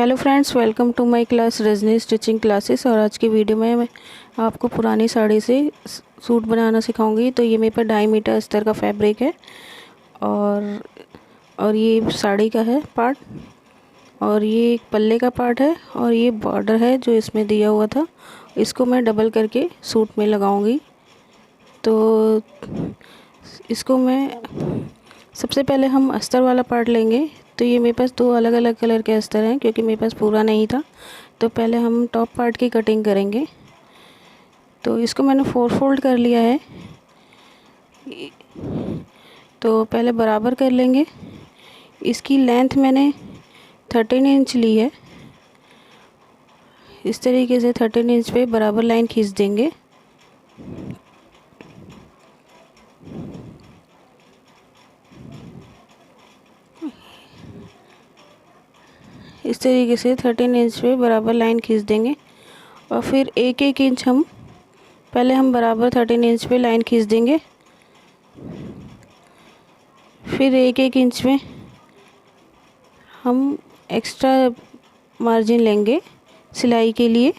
Hello friends, welcome to my class Rajni stitching classes. और आज की वीडियो में मैं आपको पुरानी साड़ी से सूट बनाना सिखाऊंगी। तो ये मेरे पास 2.5 मीटर अस्तर का फैब्रिक है और ये साड़ी का है पार्ट, और ये एक पल्ले का पार्ट है, और ये बॉर्डर है जो इसमें दिया हुआ था। इसको मैं डबल करके सूट में लगाऊंगी। तो इसको मैं सबसे पहले हम अस्तर वाला पार्ट लेंगे। तो ये मेरे पास 2 अलग अलग कलर के अस्तर हैं क्योंकि मेरे पास पूरा नहीं था। तो पहले हम टॉप पार्ट की कटिंग करेंगे। तो इसको मैंने 4 फोल्ड कर लिया है। तो पहले बराबर कर लेंगे। इसकी लेंथ मैंने 13 इंच ली है। इस तरीके से 13 इंच पे बराबर लाइन खींच देंगे। इस तरीके से 13 इंच पे बराबर लाइन खींच देंगे। और फिर एक एक इंच हम बराबर 13 इंच पे लाइन खींच देंगे। फिर एक एक इंच में हम एक्स्ट्रा मार्जिन लेंगे सिलाई के लिए।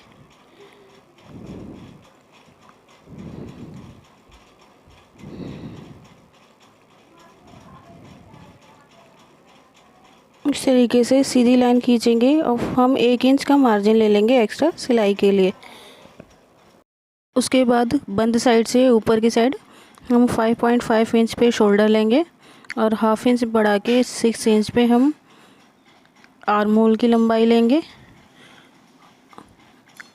इस तरीके से सीधी लाइन खींचेंगे और हम 1 इंच का मार्जिन ले लेंगे एक्स्ट्रा सिलाई के लिए। उसके बाद बंद साइड से ऊपर की साइड हम 5.5 इंच पे शोल्डर लेंगे और हाफ इंच बढ़ा के 6 इंच पे हम आर्म होल की लंबाई लेंगे।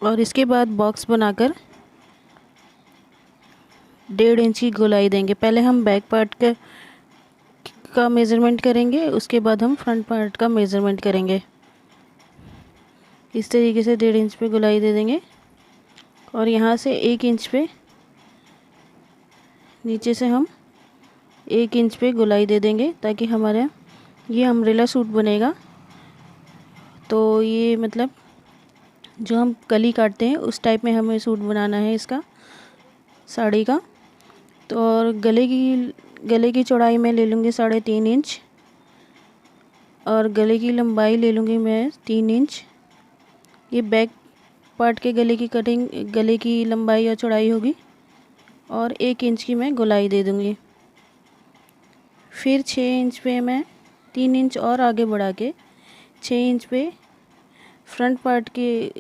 और इसके बाद बॉक्स बनाकर 1.5 इंच की गोलाई देंगे। पहले हम बैक पार्ट का मेज़रमेंट करेंगे, उसके बाद हम फ्रंट पार्ट का मेज़रमेंट करेंगे। इस तरीके से 1.5 इंच पे गोलाई दे देंगे और यहाँ से 1 इंच पे नीचे से हम 1 इंच पे गोलाई दे देंगे ताकि हमारे ये अम्ब्रेला सूट बनेगा। तो ये मतलब जो हम कली काटते हैं उस टाइप में हमें सूट बनाना है इसका, साड़ी का। तो और गले की चौड़ाई मैं ले लूँगी 3.5 इंच और गले की लंबाई ले लूँगी मैं 3 इंच। ये बैक पार्ट के गले की कटिंग, गले की लंबाई और चौड़ाई होगी। और 1 इंच की मैं गोलाई दे दूँगी। फिर 6 इंच पे मैं 3 इंच और आगे बढ़ा के 6 इंच पे फ्रंट पार्ट के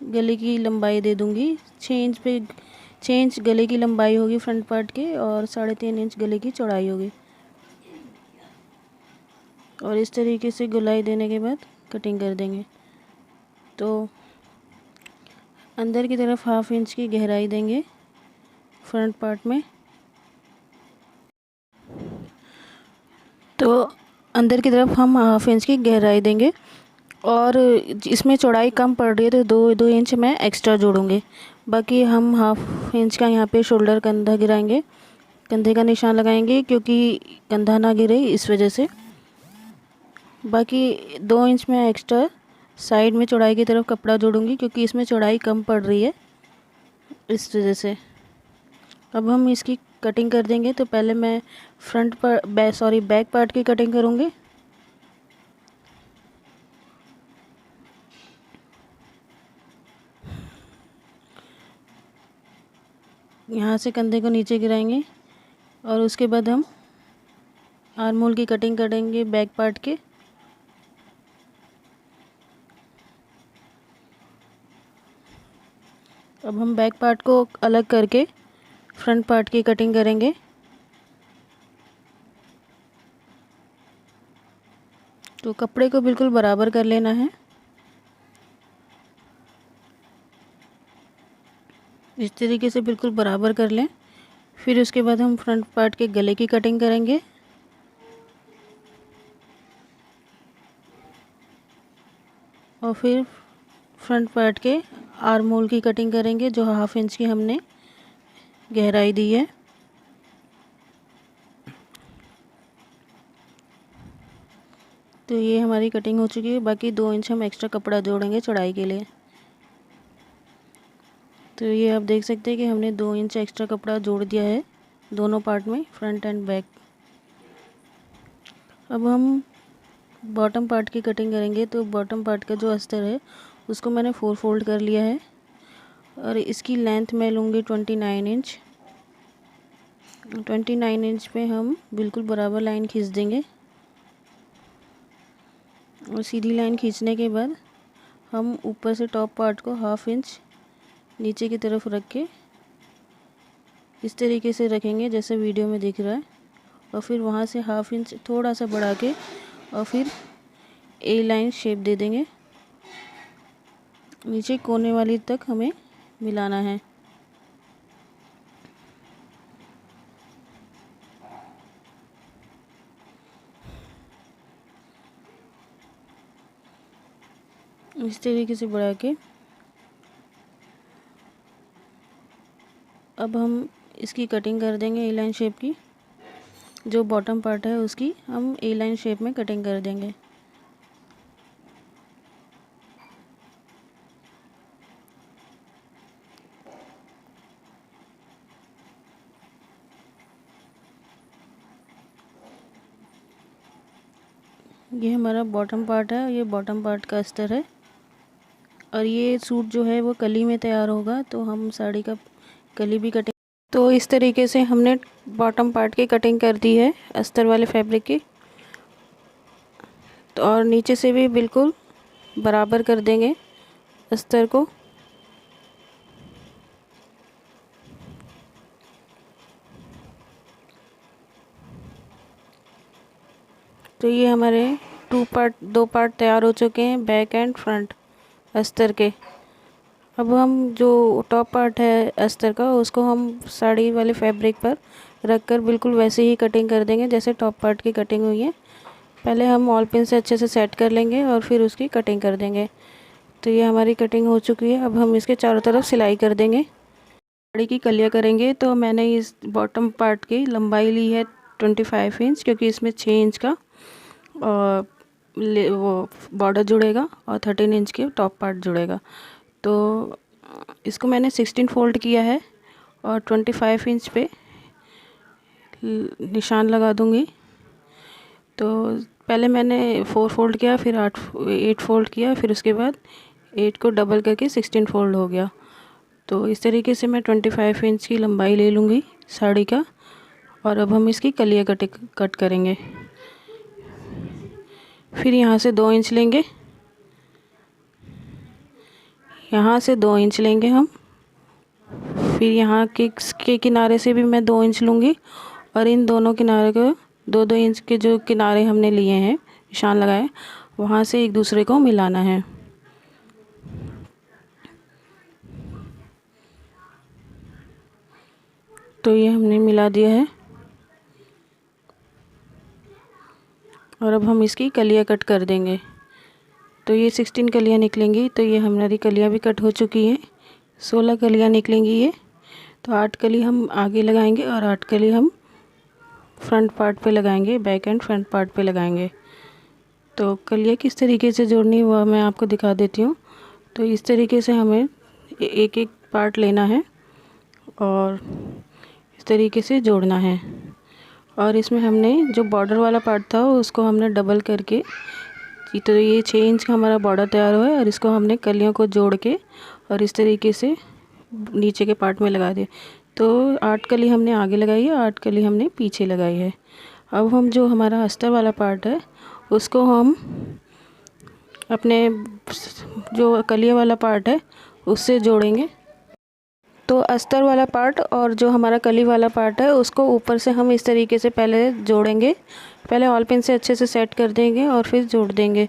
गले की लंबाई दे दूँगी। 6 इंच गले की लंबाई होगी फ्रंट पार्ट के और 3.5 इंच गले की चौड़ाई होगी। और इस तरीके से गोलाई देने के बाद कटिंग कर देंगे। तो अंदर की तरफ हाफ इंच की गहराई देंगे फ्रंट पार्ट में। तो अंदर की तरफ हम हाफ इंच की गहराई देंगे और इसमें चौड़ाई कम पड़ रही है तो 2 इंच मैं एक्स्ट्रा जोड़ूंगी। बाकी हम हाफ इंच का यहाँ पे शोल्डर कंधा गिराएंगे, कंधे का निशान लगाएंगे क्योंकि कंधा ना गिरे इस वजह से। बाकी 2 इंच में एक्स्ट्रा साइड में चौड़ाई की तरफ कपड़ा जोड़ूंगी क्योंकि इसमें चौड़ाई कम पड़ रही है इस वजह से। अब हम इसकी कटिंग कर देंगे। तो पहले मैं बैक पार्ट की कटिंग करूंगी। यहाँ से कंधे को नीचे गिराएंगे और उसके बाद हम आर्म होल की कटिंग करेंगे बैक पार्ट के। अब हम बैक पार्ट को अलग करके फ्रंट पार्ट की कटिंग करेंगे। तो कपड़े को बिल्कुल बराबर कर लेना है। इस तरीके से बिल्कुल बराबर कर लें। फिर उसके बाद हम फ्रंट पार्ट के गले की कटिंग करेंगे। और फिर फ्रंट पार्ट के आर्म होल की कटिंग करेंगे जो हाफ इंच की हमने गहराई दी है। तो ये हमारी कटिंग हो चुकी है। बाकी 2 इंच हम एक्स्ट्रा कपड़ा जोड़ेंगे चौड़ाई के लिए। तो ये आप देख सकते हैं कि हमने 2 इंच एक्स्ट्रा कपड़ा जोड़ दिया है दोनों पार्ट में, फ्रंट एंड बैक। अब हम बॉटम पार्ट की कटिंग करेंगे तो बॉटम पार्ट का जो अस्तर है उसको मैंने 4 फोल्ड कर लिया है और इसकी लेंथ मैं लूँगी 29 इंच। 29 इंच पे हम बिल्कुल बराबर लाइन खींच देंगे और सीधी लाइन खींचने के बाद हम ऊपर से टॉप पार्ट को 1/2 इंच नीचे की तरफ रख के इस तरीके से रखेंगे जैसे वीडियो में दिख रहा है, और फिर वहाँ से 1/2 इंच थोड़ा सा बढ़ा के और फिर ए लाइन शेप दे देंगे। नीचे कोने वाली तक हमें मिलाना है। इस तरीके से बढ़ा के अब हम इसकी कटिंग कर देंगे ए लाइन शेप की। जो बॉटम पार्ट है उसकी हम ए लाइन शेप में कटिंग कर देंगे। ये हमारा बॉटम पार्ट है, ये बॉटम पार्ट का अस्तर है और ये सूट जो है वो कली में तैयार होगा, तो हम साड़ी का कली भी कटिंग। तो इस तरीके से हमने बॉटम पार्ट की कटिंग कर दी है अस्तर वाले फैब्रिक की। तो और नीचे से भी बिल्कुल बराबर कर देंगे अस्तर को। तो ये हमारे दो पार्ट तैयार हो चुके हैं, बैक एंड फ्रंट अस्तर के। अब हम जो टॉप पार्ट है अस्तर का उसको हम साड़ी वाले फैब्रिक पर रखकर बिल्कुल वैसे ही कटिंग कर देंगे जैसे टॉप पार्ट की कटिंग हुई है। पहले हम ऑल पिन से अच्छे से सेट कर लेंगे और फिर उसकी कटिंग कर देंगे। तो ये हमारी कटिंग हो चुकी है। अब हम इसके चारों तरफ सिलाई कर देंगे। साड़ी की कलियाँ करेंगे तो मैंने इस बॉटम पार्ट की लंबाई ली है 25 इंच, क्योंकि इसमें 6 इंच का और वो बॉर्डर जुड़ेगा और 13 इंच के टॉप पार्ट जुड़ेगा। तो इसको मैंने 16 फोल्ड किया है और 25 इंच पे निशान लगा दूंगी। तो पहले मैंने 4 फोल्ड किया, फिर 8 फोल्ड किया, फिर उसके बाद 8 को डबल करके 16 फोल्ड हो गया। तो इस तरीके से मैं 25 इंच की लंबाई ले लूँगी साड़ी का। और अब हम इसकी कलियाँ कट करेंगे। फिर यहाँ से 2 इंच लेंगे, यहाँ से 2 इंच लेंगे हम, फिर यहाँ के किनारे से भी मैं 2 इंच लूँगी और इन दोनों किनारे को 2-2 इंच के जो किनारे हमने लिए हैं निशान लगाए वहाँ से एक दूसरे को मिलाना है। तो ये हमने मिला दिया है और अब हम इसकी कलियाँ कट कर देंगे। तो ये 16 कलियाँ निकलेंगी। तो ये हमारी कलियाँ भी कट हो चुकी हैं। 16 कलियाँ निकलेंगी ये। तो 8 कली हम आगे लगाएंगे और 8 कली हम फ्रंट पार्ट पे लगाएंगे, बैक एंड फ्रंट पार्ट पे लगाएंगे। तो कलियाँ किस तरीके से जोड़नी है वह मैं आपको दिखा देती हूँ। तो इस तरीके से हमें एक एक पार्ट लेना है और इस तरीके से जोड़ना है। और इसमें हमने जो बॉर्डर वाला पार्ट था उसको हमने डबल करके, तो ये 6 इंच का हमारा बॉर्डर तैयार हुआ है और इसको हमने कलियों को जोड़ के और इस तरीके से नीचे के पार्ट में लगा दिया। तो 8 कली हमने आगे लगाई है, 8 कली हमने पीछे लगाई है। अब हम जो हमारा अस्तर वाला पार्ट है उसको हम अपने जो कलिया वाला पार्ट है उससे जोड़ेंगे। तो अस्तर वाला पार्ट और जो हमारा कली वाला पार्ट है उसको ऊपर से हम इस तरीके से पहले जोड़ेंगे। पहले ऑल पिन से अच्छे से सेट कर देंगे और फिर जोड़ देंगे।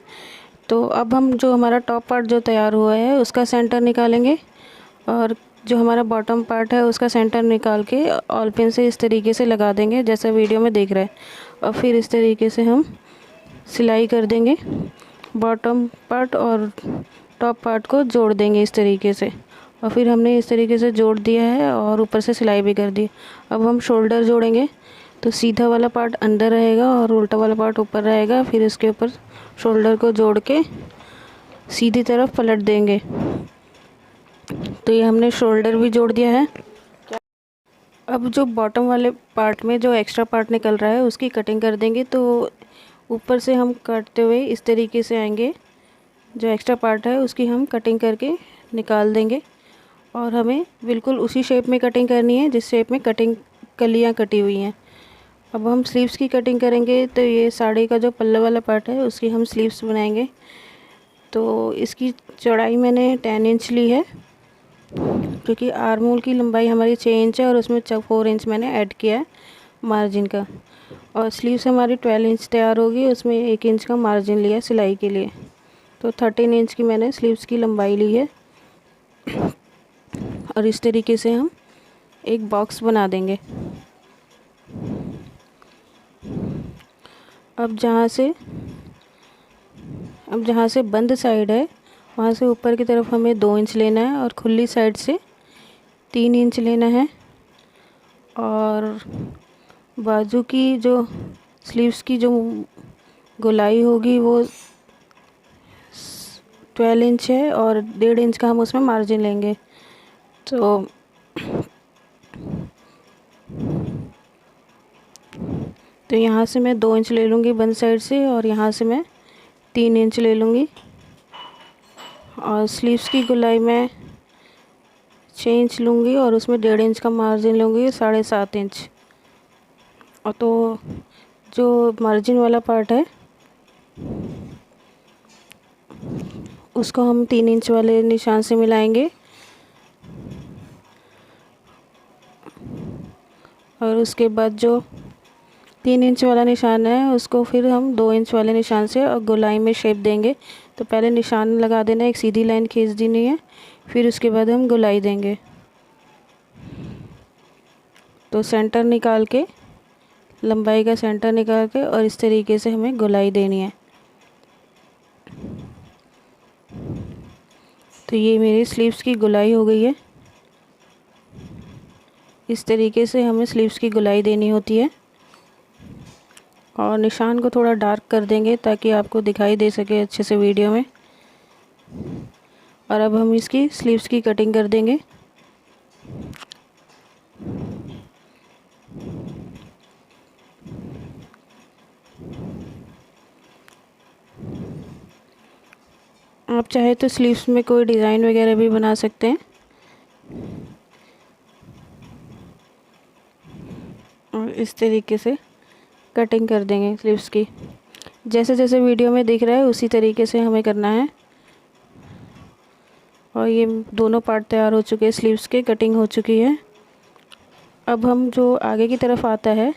तो अब हम जो हमारा टॉप पार्ट जो तैयार हुआ है उसका सेंटर निकालेंगे और जो हमारा बॉटम पार्ट है उसका सेंटर निकाल के ऑल पिन से इस तरीके से लगा देंगे जैसा वीडियो में देख रहे हैं। और फिर इस तरीके से हम सिलाई कर देंगे। बॉटम पार्ट और टॉप पार्ट को जोड़ देंगे इस तरीके से। और फिर हमने इस तरीके से जोड़ दिया है और ऊपर से सिलाई भी कर दी। अब हम शोल्डर जोड़ेंगे। तो सीधा वाला पार्ट अंदर रहेगा और उल्टा वाला पार्ट ऊपर रहेगा। फिर इसके ऊपर शोल्डर को जोड़ के सीधी तरफ पलट देंगे। तो ये हमने शोल्डर भी जोड़ दिया है। अब जो बॉटम वाले पार्ट में जो एक्स्ट्रा पार्ट निकल रहा है उसकी कटिंग कर देंगे। तो ऊपर से हम काटते हुए इस तरीके से आएंगे, जो एक्स्ट्रा पार्ट है उसकी हम कटिंग करके निकाल देंगे। और हमें बिल्कुल उसी शेप में कटिंग करनी है जिस शेप में कटिंग कलियाँ कटी हुई हैं। अब हम स्लीव्स की कटिंग करेंगे, तो ये साड़ी का जो पल्ला वाला पार्ट है उसकी हम स्लीव्स बनाएंगे। तो इसकी चौड़ाई मैंने 10 इंच ली है, क्योंकि आर्म होल की लंबाई हमारी 6 इंच है और उसमें 4 इंच मैंने ऐड किया है मार्जिन का। और स्लीव्स हमारी 12 इंच तैयार होगी, उसमें 1 इंच का मार्जिन लिया सिलाई के लिए। तो 13 इंच की मैंने स्लीव्स की लंबाई ली है। और इस तरीके से हम एक बॉक्स बना देंगे। अब जहाँ से बंद साइड है वहाँ से ऊपर की तरफ हमें 2 इंच लेना है और खुली साइड से 3 इंच लेना है। और बाजू की जो स्लीव्स की जो गोलाई होगी वो 12 इंच है और 1.5 इंच का हम उसमें मार्जिन लेंगे। तो यहाँ से मैं 2 इंच ले लूँगी बंद साइड से और यहाँ से मैं 3 इंच ले लूँगी। और स्लीव्स की गोलाई मैं 6 इंच लूँगी और उसमें 1.5 इंच का मार्जिन लूँगी, 7.5 इंच। और तो जो मार्जिन वाला पार्ट है उसको हम 3 इंच वाले निशान से मिलाएंगे। और उसके बाद जो 3 इंच वाला निशान है उसको फिर हम 2 इंच वाले निशान से और गोलाई में शेप देंगे। तो पहले निशान लगा देना, एक सीधी लाइन खींच देनी है, फिर उसके बाद हम गोलाई देंगे। तो सेंटर निकाल के, लंबाई का सेंटर निकाल के और इस तरीके से हमें गोलाई देनी है। तो ये मेरी स्लीव्स की गोलाई हो गई है। इस तरीके से हमें स्लीव्स की गोलाई देनी होती है। और निशान को थोड़ा डार्क कर देंगे ताकि आपको दिखाई दे सके अच्छे से वीडियो में। और अब हम इसकी स्लीव्स की कटिंग कर देंगे। आप चाहे तो स्लीव्स में कोई डिज़ाइन वगैरह भी बना सकते हैं। और इस तरीके से कटिंग कर देंगे स्लीव्स की। जैसे जैसे वीडियो में दिख रहा है उसी तरीके से हमें करना है। और ये दोनों पार्ट तैयार हो चुके हैं, स्लीव्स के कटिंग हो चुकी है। अब हम जो आगे की तरफ आता है,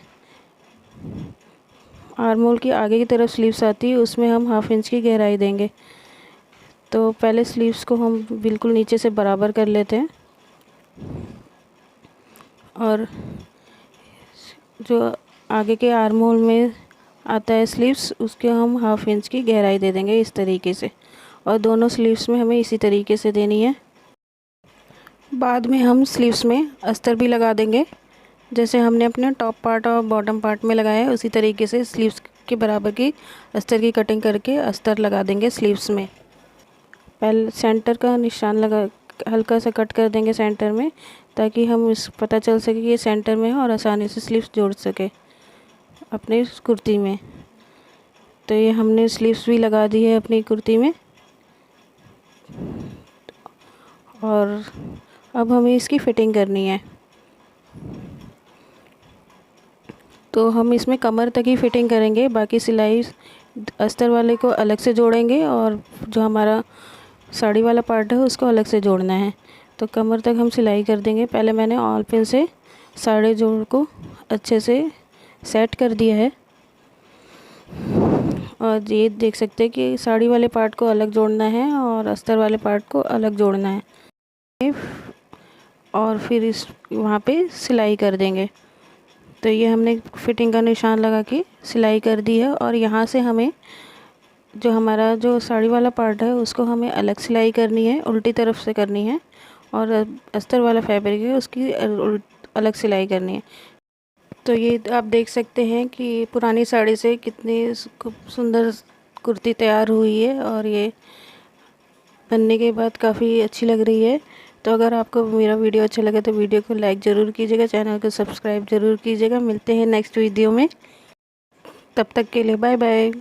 आर्म होल की आगे की तरफ स्लीव्स आती है, उसमें हम 1/2 इंच की गहराई देंगे। तो पहले स्लीव्स को हम बिल्कुल नीचे से बराबर कर लेते हैं। और जो आगे के आर्म होल में आता है स्लीव्स, उसके हम 1/2 इंच की गहराई दे देंगे इस तरीके से। और दोनों स्लीव्स में हमें इसी तरीके से देनी है। बाद में हम स्लीव्स में अस्तर भी लगा देंगे, जैसे हमने अपने टॉप पार्ट और बॉटम पार्ट में लगाया है उसी तरीके से स्लीव्स के बराबर की अस्तर की कटिंग करके अस्तर लगा देंगे स्लीव्स में। पहले सेंटर का निशान लगा, हल्का सा कट कर देंगे सेंटर में, ताकि हम इस पता चल सके कि ये सेंटर में है और आसानी से स्लीव्स जोड़ सके अपने कुर्ती में। तो ये हमने स्लीव्स भी लगा दी है अपनी कुर्ती में। और अब हमें इसकी फिटिंग करनी है। तो हम इसमें कमर तक ही फिटिंग करेंगे, बाकी सिलाई अस्तर वाले को अलग से जोड़ेंगे और जो हमारा साड़ी वाला पार्ट है उसको अलग से जोड़ना है। तो कमर तक हम सिलाई कर देंगे। पहले मैंने ऑल पिन से साड़े जोड़ को अच्छे से सेट कर दिया है। और ये देख सकते हैं कि साड़ी वाले पार्ट को अलग जोड़ना है और अस्तर वाले पार्ट को अलग जोड़ना है। और फिर इस वहाँ पे सिलाई कर देंगे। तो ये हमने फिटिंग का निशान लगा के सिलाई कर दी है। और यहाँ से हमें जो हमारा जो साड़ी वाला पार्ट है उसको हमें अलग सिलाई करनी है, उल्टी तरफ से करनी है। और अस्तर वाला फैब्रिक है उसकी अलग सिलाई करनी है। तो ये आप देख सकते हैं कि पुरानी साड़ी से कितनी सुंदर कुर्ती तैयार हुई है और ये बनने के बाद काफ़ी अच्छी लग रही है। तो अगर आपको मेरा वीडियो अच्छा लगे तो वीडियो को लाइक ज़रूर कीजिएगा, चैनल को सब्सक्राइब ज़रूर कीजिएगा। मिलते हैं नेक्स्ट वीडियो में। तब तक के लिए बाय बाय।